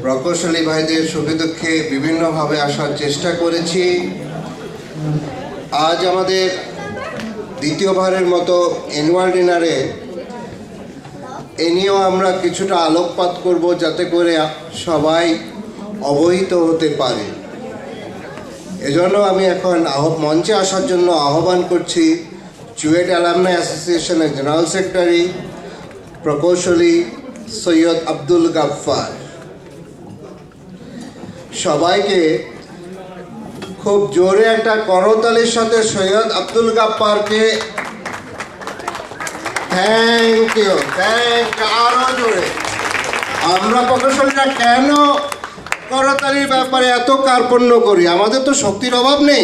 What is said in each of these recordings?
প্রকৌশলী ভাইদের সুখে দুঃখে বিভিন্নভাবে আসার চেষ্টা করেছি। আজ আমাদের দ্বিতীয়বারের মতো অ্যানুয়াল ডিনারে এ নিয়েও আমরা কিছুটা আলোকপাত করব, যাতে করে সবাই অবহিত হতে পারে। এজন্য আমি এখন মঞ্চে আসার জন্য আহ্বান করছি চুয়েট অ্যালামনাই অ্যাসোসিয়েশনের জেনারেল সেক্রেটারি প্রকৌশলী সৈয়দ আব্দুল গাফফার। সবাইকে খুব জোরে একটা করতালির সাথে সৈয়দ আব্দুল গাফফারকে থ্যাংক ইউ, আরো জোরে। আমরা প্রকৌশলীরা কেন করতালির ব্যাপারে এত কার্পণ্য করি? আমাদের তো শক্তির অভাব নেই।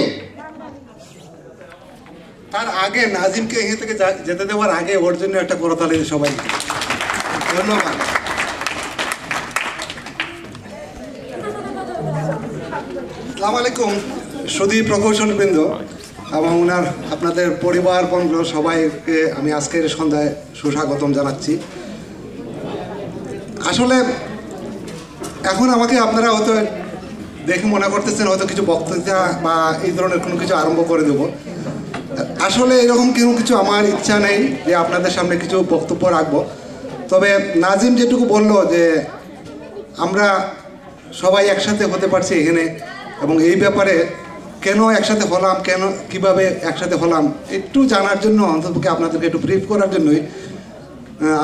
তার আগে নাজিমকে এখান থেকে যেতে দেওয়ার আগে ওর জন্য একটা করতালি সবাই। ধন্যবাদ। আসসালামু আলাইকুম সুধী প্রকৌশলীবৃন্দ এবং ওনার আপনাদের পরিবারবর্গ সবাইকে আমি আজকের সন্ধ্যায় সুস্বাগতম জানাচ্ছি। আসলে এখন আমাকে আপনারা হয়তো দেখে মনে করতেছেন হয়তো কিছু বক্তৃতা বা এই ধরনের কোনো কিছু আরম্ভ করে দেব। আসলে এরকম কিছু আমার ইচ্ছা নেই যে আপনাদের সামনে কিছু বক্তব্য রাখবো। তবে নাজিম যেটুকু বলল যে আমরা সবাই একসাথে হতে পারছি এখানে, এবং এই ব্যাপারে কেন একসাথে হলাম, কেন কিভাবে একসাথে হলাম একটু জানার জন্য, অন্ততপক্ষে আপনাদেরকে একটু ব্রিফ করার জন্যই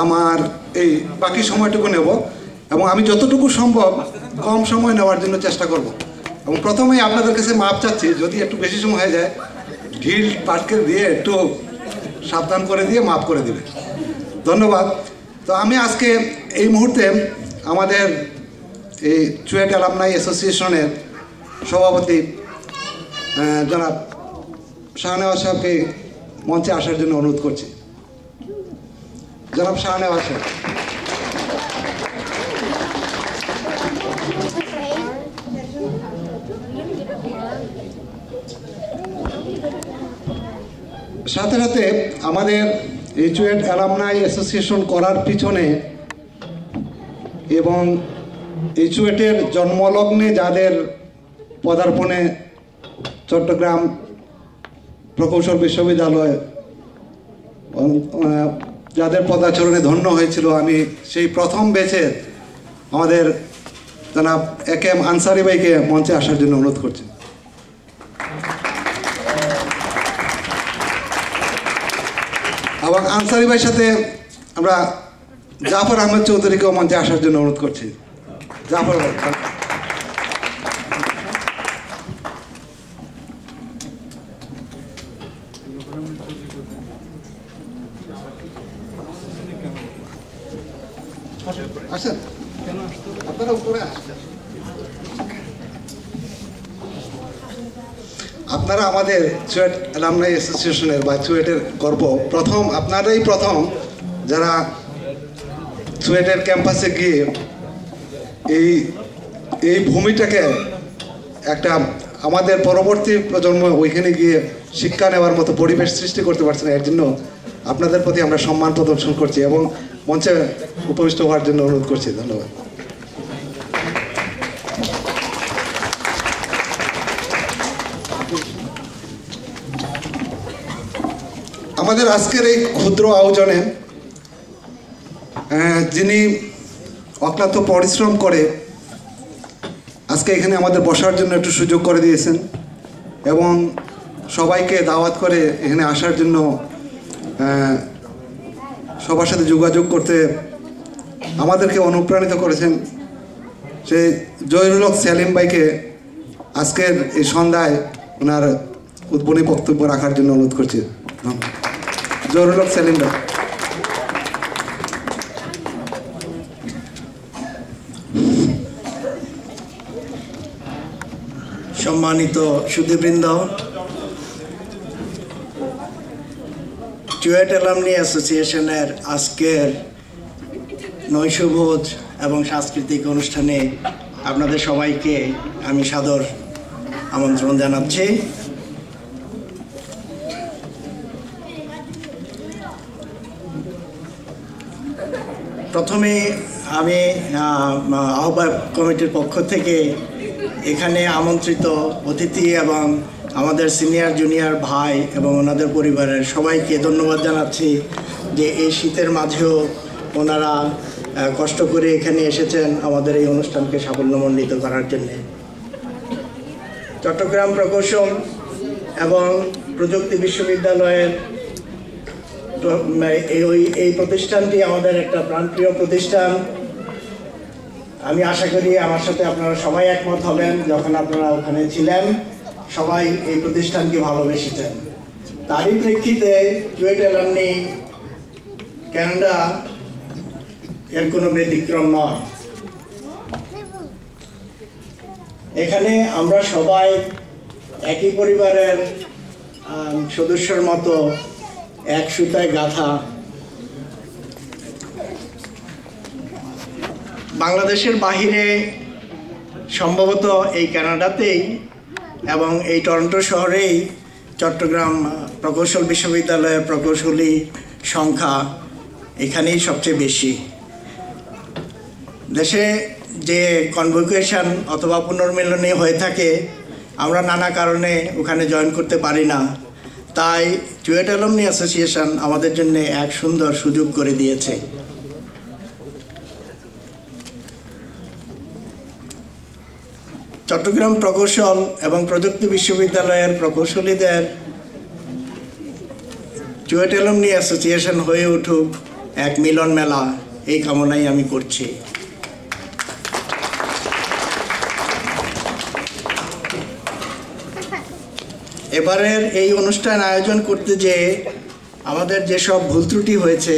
আমার এই বাকি সময়টুকু নেব, এবং আমি যতটুকু সম্ভব কম সময় নেওয়ার জন্য চেষ্টা করব। এবং প্রথমেই আপনাদের কাছে মাপ চাচ্ছি, যদি একটু বেশি সময় হয়ে যায় ঢিল পাটকেল দিয়ে একটু সাবধান করে দিয়ে মাপ করে দেবে। ধন্যবাদ। তো আমি আজকে এই মুহূর্তে আমাদের এই চুয়েট অ্যালামনাই অ্যাসোসিয়েশনের সভাপতি জনাব শাহনেওয়াজ সাহেবকে মঞ্চে আসার জন্য অনুরোধ করছি। জনাব শাহনেওয়াজ সাহেব। সাথে সাথে আমাদের এই চুয়েট অ্যালামনাই অ্যাসোসিয়েশন করার পিছনে এবং এই চুয়েটের জন্মলগ্নে যাদের পদার্পণে চট্টগ্রাম প্রকৌশল বিশ্ববিদ্যালয় যাদের পদাচরণে ধন্য হয়েছিল, আমি সেই প্রথম ব্যাচের আমাদের জনাব একেএম আনসারি ভাইকে মঞ্চে আসার জন্য অনুরোধ করছি। এবং আনসারি ভাইয়ের সাথে আমরা জাফর আহমেদ চৌধুরীকেও মঞ্চে আসার জন্য অনুরোধ করছি। জাফর ভাই। আসেন, আপনারা উপরে আসছেন। আপনারা আমাদের চুয়েট অ্যালামনাই অ্যাসোসিয়েশনের বা চুয়েটের গর্ব। আপনারাই প্রথম যারা চুয়েটের ক্যাম্পাসে গিয়ে এই ভূমিটাকে একটা আমাদের পরবর্তী প্রজন্ম ওইখানে গিয়ে শিক্ষা নেওয়ার মতো পরিবেশ সৃষ্টি করতে পারছে না। এর জন্য আপনাদের প্রতি আমরা সম্মান প্রদর্শন করছি এবং মঞ্চে উপবিষ্ট হওয়ার জন্য অনুরোধ করছি। ধন্যবাদ। আমাদের আজকের এই ক্ষুদ্র আয়োজনে যিনি অক্লান্ত পরিশ্রম করে আজকে এখানে আমাদের বসার জন্য একটু সুযোগ করে দিয়েছেন এবং সবাইকে দাওয়াত করে এখানে আসার জন্য সবার সাথে যোগাযোগ করতে আমাদেরকে অনুপ্রাণিত করেছেন, সেই জহিরুল হক সেলিম ভাইকে আজকের এই সন্ধ্যায় ওনার উদ্বোধনী বক্তব্য রাখার জন্য অনুরোধ করছি। জহিরুল হক সেলিম ভাই। সম্মানিত সুধীবৃন্দ, চুয়েট অ্যালামনি অ্যাসোসিয়েশনের আজকের নৈশভোজ এবং সাংস্কৃতিক অনুষ্ঠানে আপনাদের সবাইকে আমি সাদর আমন্ত্রণ জানাচ্ছি। প্রথমে আমি আহ্বায়ক কমিটির পক্ষ থেকে এখানে আমন্ত্রিত অতিথি এবং আমাদের সিনিয়র জুনিয়র ভাই এবং ওনাদের পরিবারের সবাইকে ধন্যবাদ জানাচ্ছি যে এই শীতের মাঝেও ওনারা কষ্ট করে এখানে এসেছেন আমাদের এই অনুষ্ঠানকে সাফল্যমণ্ডিত করার জন্য। চট্টগ্রাম প্রকৌশল এবং প্রযুক্তি বিশ্ববিদ্যালয়ের এই প্রতিষ্ঠানটি আমাদের একটা প্রাণপ্রিয় প্রতিষ্ঠান। আমি আশা করি আমার সাথে আপনারা সবাই একমত হবেন, যখন আপনারা ওখানে ছিলেন সবাই এই প্রতিষ্ঠানকে ভালোবেসেছেন। তারই প্রেক্ষিতে চুয়েট অ্যালামনি ক্যানাডা এর কোনো ব্যতিক্রম নয়। এখানে আমরা সবাই একই পরিবারের সদস্যের মতো এক সুতায় গাঁথা। বাংলাদেশের বাহিরে সম্ভবত এই কানাডাতেই এবং এই টরন্টো শহরেই চট্টগ্রাম প্রকৌশল বিশ্ববিদ্যালয়ের প্রকৌশলী সংখ্যা এখানেই সবচেয়ে বেশি। দেশে যে কনভোকেশন অথবা পুনর্মিলনী হয়ে থাকে আমরা নানা কারণে ওখানে জয়েন করতে পারি না, তাই চুয়েট অ্যালুমনি অ্যাসোসিয়েশন আমাদের জন্য এক সুন্দর সুযোগ করে দিয়েছে। চট্টগ্রাম প্রকৌশল এবং প্রযুক্তি বিশ্ববিদ্যালয়ের প্রকৌশলীদের চুয়েট অ্যালুমনি অ্যাসোসিয়েশন হয়ে উঠুক এক মিলন মেলা, এই কামনাই আমি করছি। এবারের এই অনুষ্ঠান আয়োজন করতে যে আমাদের যেসব ভুল ত্রুটি হয়েছে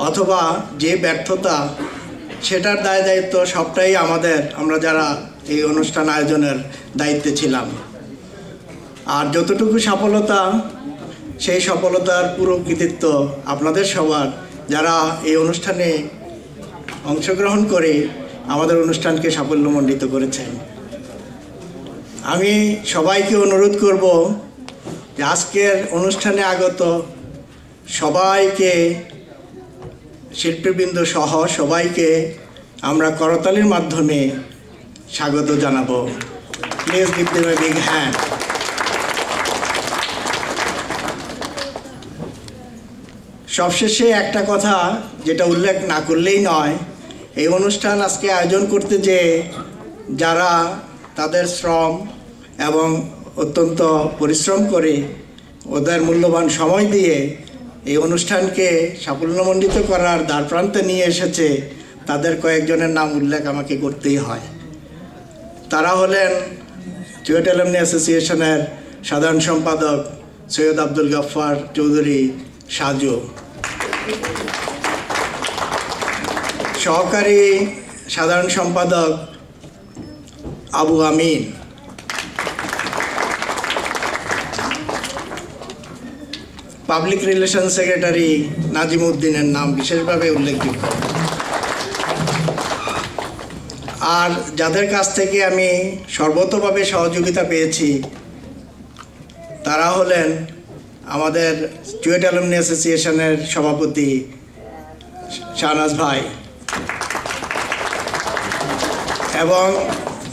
অথবা যে ব্যর্থতা, সেটার দায় দায়িত্ব সবটাই আমাদের, আমরা যারা এই অনুষ্ঠান আয়োজনের দায়িত্বে ছিলাম। আর যতটুকু সফলতা, সেই সফলতার পুরো কৃতিত্ব আপনাদের সবার, যারা এই অনুষ্ঠানে অংশগ্রহণ করে আমাদের অনুষ্ঠানকে সাফল্যমণ্ডিত করেছেন। আমি সবাইকে অনুরোধ করব যে আজকের অনুষ্ঠানে আগত সবাইকে, শিল্পীবৃন্দ সহ সবাইকে আমরা করতালির মাধ্যমে স্বাগত জানাবো। Please give them a big hand. সবশেষে একটা কথা যেটা উল্লেখ না করলেই নয়, এই অনুষ্ঠান আজকে আয়োজন করতে যে যারা তাদের শ্রম এবং অত্যন্ত পরিশ্রম করে ওদের মূল্যবান সময় দিয়ে এই অনুষ্ঠানকে সাফল্যমণ্ডিত করার দ্বারপ্রান্তে নিয়ে এসেছে, তাদের কয়েকজনের নাম উল্লেখ আমাকে করতেই হয়। তারা হলেন চুয়েট অ্যালুমনি অ্যাসোসিয়েশনের সাধারণ সম্পাদক সৈয়দ আব্দুল গাফফার চৌধুরী সাজু, সহকারী সাধারণ সম্পাদক আবু আমিন, পাবলিক রিলেশন সেক্রেটারি নাজিম উদ্দিনের নাম বিশেষভাবে উল্লেখযোগ্য। আর যাদের কাছ থেকে আমি সর্বতোভাবে সহযোগিতা পেয়েছি তারা হলেন আমাদের চুয়েট অ্যালুমনি অ্যাসোসিয়েশনের সভাপতি শাহনাজ ভাই এবং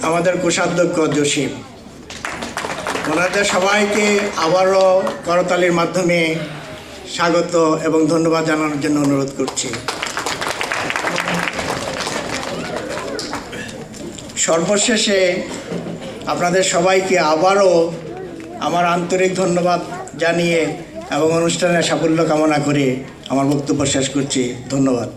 আমাদের কোষাধ্যক্ষ জসিম। ওনাদের সবাইকে আবারও করতালির মাধ্যমে স্বাগত এবং ধন্যবাদ জানানোর জন্য অনুরোধ করছি। সর্বশেষে আপনাদের সবাইকে আবারও আমার আন্তরিক ধন্যবাদ জানিয়ে এবং অনুষ্ঠানের সাফল্য কামনা করে আমার বক্তব্য শেষ করছি। ধন্যবাদ।